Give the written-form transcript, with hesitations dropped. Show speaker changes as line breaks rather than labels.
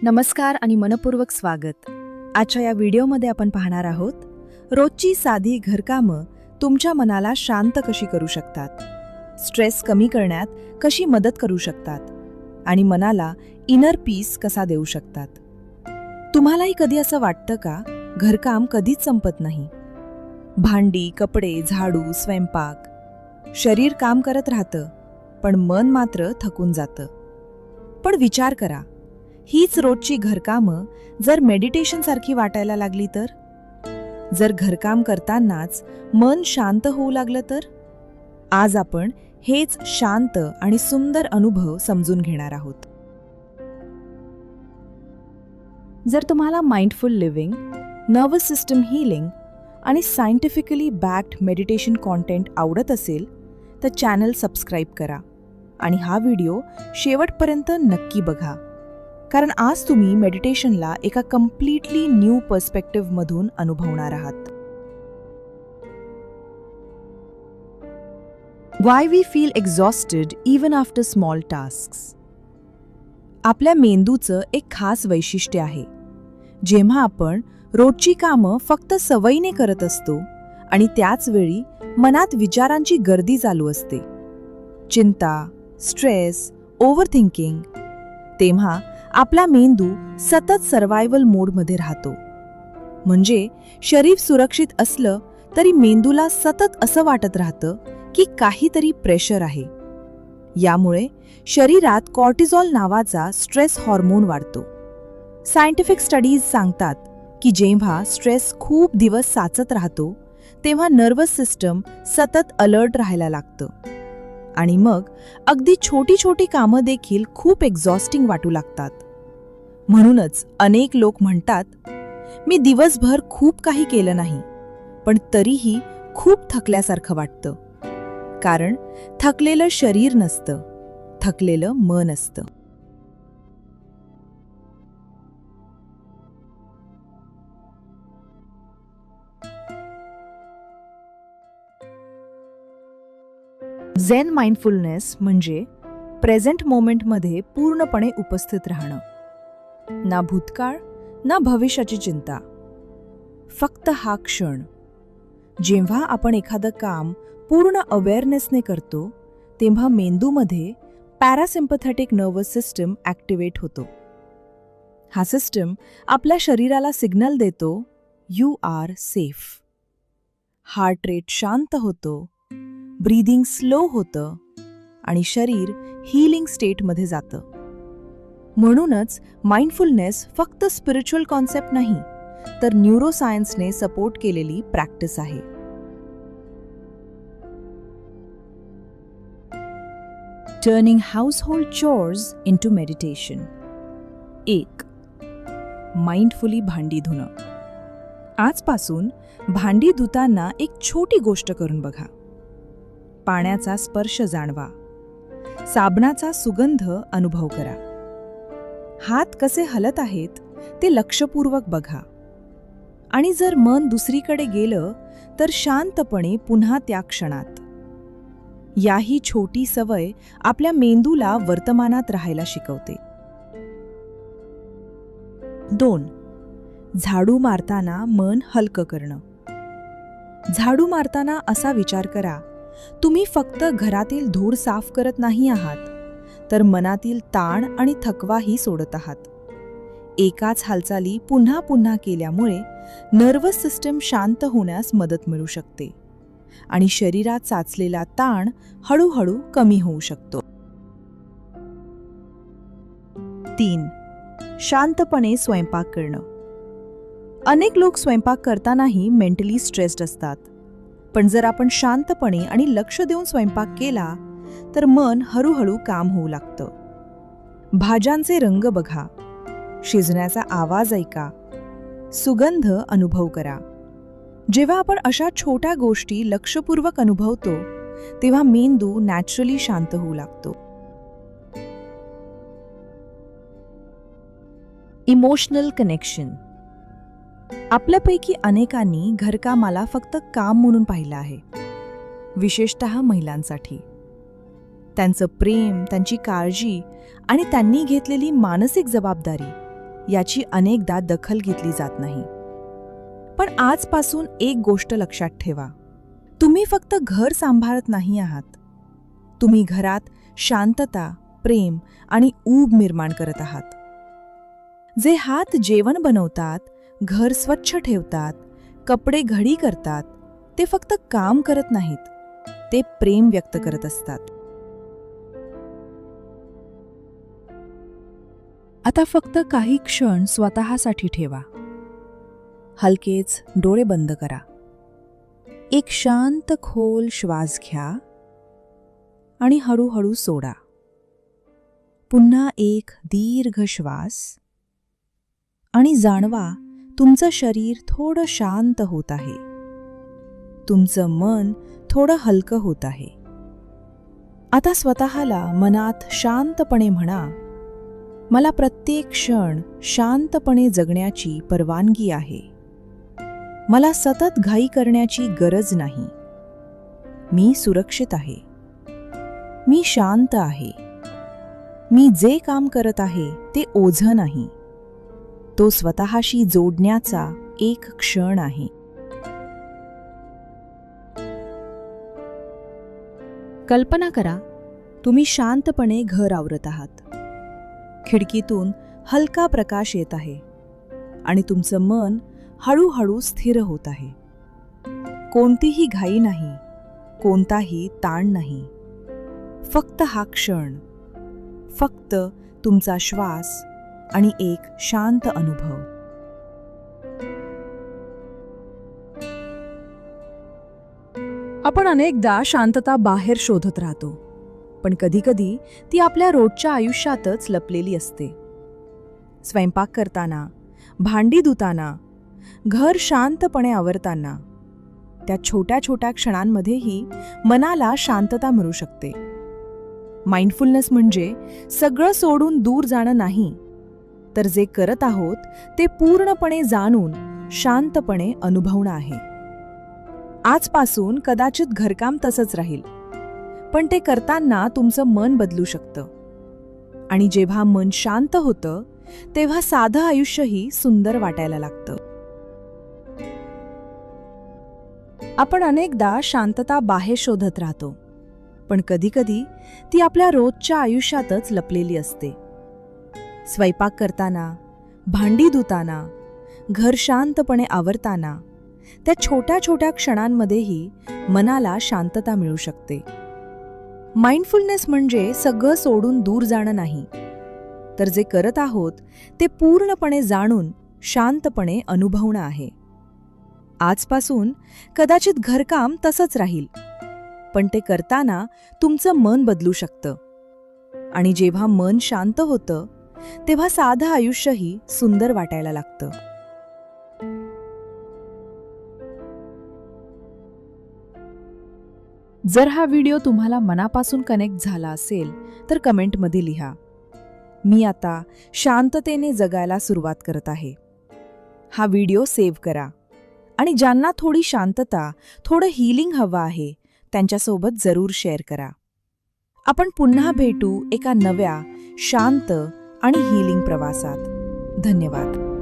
नमस्कार आणि मनपूर्वक स्वागत. आजच्या या व्हिडिओमध्ये आपण पाहणार आहोत रोजची साधी घरकामं तुमच्या मनाला शांत कशी करू शकतात, स्ट्रेस कमी करण्यात कशी मदत करू शकतात आणि मनाला इनर पीस कसा देऊ शकतात. तुम्हालाही कधी असं वाटतं का, घरकाम कधीच संपत नाही? भांडी, कपडे, झाडू, स्वयंपाक, शरीर काम करत राहतं पण मन मात्र थकून जातं. पण विचार करा, हीच रोजची घरकामं जर मेडिटेशन सारखी वाटायला लागली तर? जर घरकाम करतानाच मन शांत होऊ लागलं तर? आज आपण हेच शांत आणि सुंदर अनुभव समजून घेणार आहोत. जर तुम्हाला mindful living, nervous system healing आणि सायंटिफिकली बॅक्ड मेडिटेशन कॉन्टेंट आवडत असेल तर चॅनल सबस्क्राईब करा आणि हा व्हिडिओ शेवटपर्यंत नक्की बघा, कारण आज तुम्ही मेडिटेशनला एका कम्प्लिटली न्यू पर्स्पेक्टिव्हमधून अनुभवणार आहात. Why we feel exhausted even after small tasks. आपल्या मेंदूचं एक खास वैशिष्ट्य आहे. जेव्हा आपण रोजची कामं फक्त सवयीने करत असतो आणि त्याच वेळी मनात विचारांची गर्दी चालू असते, चिंता, स्ट्रेस, ओव्हरथिंकिंग, तेव्हा आपला मेंदू सतत सर्व्हायव्हल मोडमध्ये राहतो. म्हणजे शरीर सुरक्षित असलं तरी मेंदूला सतत असं वाटत राहतं की काहीतरी प्रेशर आहे. यामुळे शरीरात कॉर्टिझॉल नावाचा स्ट्रेस हॉर्मोन वाढतो. सायंटिफिक स्टडीज सांगतात की जेव्हा स्ट्रेस खूप दिवस साचत राहतो तेव्हा नर्वस सिस्टम सतत अलर्ट राहायला लागतं आणि मग अगदी छोटी छोटी कामं देखील खूप एक्झॉस्टिंग वाटू लागतात. म्हणूनच अनेक लोक म्हणतात, मी दिवसभर खूप काही केलं नाही पण तरीही खूप थकल्यासारखं वाटतं. कारण थकलेलं शरीर नसतं, थकलेलं मन असतं. झेन माइंडफुलनेस म्हणजे प्रेझेंट मोमेंटमध्ये पूर्णपणे उपस्थित राहणं. ना भूतकाळ ना भविष्याची चिंता, फक्त हा क्षण. जेव्हा आपण एखादं काम पूर्ण अवेअरनेसने करतो तेव्हा मेंदूमध्ये पॅरासिम्पथेटिक नर्वस सिस्टम ॲक्टिवेट होतो. हा सिस्टम आपल्या शरीराला सिग्नल देतो, you are safe. Heart rate शांत होतो, ब्रीदिंग स्लो होतं आणि शरीर हीलिंग स्टेटमध्ये जातं. म्हणूनच माइंडफुलनेस फक्त स्पिरिच्युअल कॉन्सेप्ट नाही तर न्यूरोसायन्सने सपोर्ट केलेली प्रॅक्टिस आहे. Turning household chores into meditation. 1. Mindfully भांडी धुणं. आजपासून भांडी धुताना एक छोटी गोष्ट करून बघा. पाण्याचा स्पर्श जाणवा, साबणाचा सुगंध अनुभव करा, हात कसे हलत आहेत ते लक्षपूर्वक बघा आणि जर मन दुसरीकडे गेलं तर शांतपणे पुन्हा त्या क्षणात. याही छोटी सवय आपल्या मेंदूला वर्तमानात राहायला शिकवते. 2. झाडू मारताना मन हलकं करणं. झाडू मारताना असा विचार करा, तुम्ही फक्त घरातील धूळ साफ करत नाही आहात तर मनातील ताण आणि थकवाही सोडत आहात. एकाच हालचाली पुन्हा पुन्हा केल्यामुळे नर्वस सिस्टम शांत होण्यास मदत मिळू शकते आणि शरीरात साचलेला ताण हळूहळू कमी होऊ शकतो. 3. शांतपणे स्वयंपाक करणं. अनेक लोक स्वयंपाक करतानाही मेंटली स्ट्रेस्ड असतात, पण जर आपण शांतपणे आणि लक्ष देऊन स्वयंपाक केला तर मन हळूहळू काम होऊ लागतं. भाज्यांचे रंग बघा, शिजण्याचा आवाज ऐका, सुगंध अनुभव करा. जेव्हा आपण अशा छोट्या गोष्टी लक्षपूर्वक अनुभवतो तेव्हा मेंदू नॅचरली शांत होऊ लागतो. Emotional connection. आपल्यापैकी अनेकांनी घरकामाला फक्त काम म्हणून पाहिलं आहे, विशेषतः महिलांसाठी. त्यांचं प्रेम, त्यांची काळजी आणि त्यांनी घेतलेली मानसिक जबाबदारी याची अनेकदा दखल घेतली जात नाही. पण आजपासून एक गोष्ट लक्षात ठेवा, तुम्ही फक्त घर सांभाळत नाही आहात, तुम्ही घरात शांतता, प्रेम आणि ऊब निर्माण करत आहात. जे हात जेवण बनवतात, घर स्वच्छ ठेवतात, कपडे घडी करतात, ते फक्त काम करत नाहीत, ते प्रेम व्यक्त करत असतात. आता फक्त काही क्षण स्वतःसाठी ठेवा. हलकेच डोळे बंद करा. एक शांत खोल श्वास घ्या आणि हळूहळू सोडा. पुन्हा एक दीर्घ श्वास आणि जाणवा तुमचं शरीर थोडं शांत होत आहे. तुमचं मन थोडं हलकं होत आहे. आता स्वतःला मनात शांतपणे म्हणा, मला प्रत्येक क्षण शांतपणे जगण्याची परवानगी आहे. मला सतत घाई करण्याची गरज नाही. मी सुरक्षित आहे. मी शांत आहे. मी जे काम करत आहे ते ओझं नाही. तो स्वतःशी जोडण्याचा एक क्षण आहे. कल्पना करा, तुम्ही शांतपणे घर आवरत आहात. खिडकीतून हलका प्रकाश येत आहे आणि तुमचं मन हळूहळू स्थिर होत आहे. कोणतीही घाई नाही, कोणताही ताण नाही. फक्त हा क्षण, फक्त तुमचा श्वास आणि एक शांत अनुभव. आपण अनेकदा शांतता बाहेर शोधत राहतो, पण कधीकधी ती आपल्या रोजच्या आयुष्यातच लपलेली असते. स्वयंपाक करताना, भांडी धुताना, घर शांतपणे आवरताना, त्या छोट्या छोट्या क्षणांमध्येही मनाला शांतता मिळू शकते. माइंडफुलनेस म्हणजे सगळं सोडून दूर जाणं नाही, तर जे करत आहोत ते पूर्णपणे जाणून शांतपणे अनुभवणं आहे. आजपासून कदाचित घरकाम तसंच राहील, पण ते करताना तुमचं मन बदलू शकतं. आणि जेव्हा मन शांत होतं तेव्हा साधं आयुष्यही सुंदर वाटायला लागतं. आपण अनेकदा शांतता बाहेर शोधत राहतो, पण कधीकधी ती आपल्या रोजच्या आयुष्यातच लपलेली असते. स्वयंपाक करताना, भांडी धुताना, घर शांतपणे आवरताना, त्या छोट्या छोट्या क्षणांमध्येही मनाला शांतता मिळू शकते. माइंडफुलनेस म्हणजे सगळं सोडून दूर जाणं नाही, तर जे करत आहोत ते पूर्णपणे जाणून शांतपणे अनुभवणं आहे. आजपासून कदाचित घरकाम तसंच राहील, पण ते करताना तुमचं मन बदलू शकतं. आणि जेव्हा मन शांत होतं तेव्हा साधं आयुष्यही सुंदर वाटायला लागतं. जर हा व्हिडिओ तुम्हाला मनापासून कनेक्ट झाला असेल तर कमेंटमध्ये लिहा, मी आता शांततेने जगायला सुरुवात करत आहे. हा व्हिडिओ सेव्ह करा आणि ज्यांना थोडी शांतता, थोडं हीलिंग हवं आहे त्यांच्यासोबत जरूर शेअर करा. आपण पुन्हा भेटू एका नव्या, शांत आणि हीलिंग प्रवासात. धन्यवाद.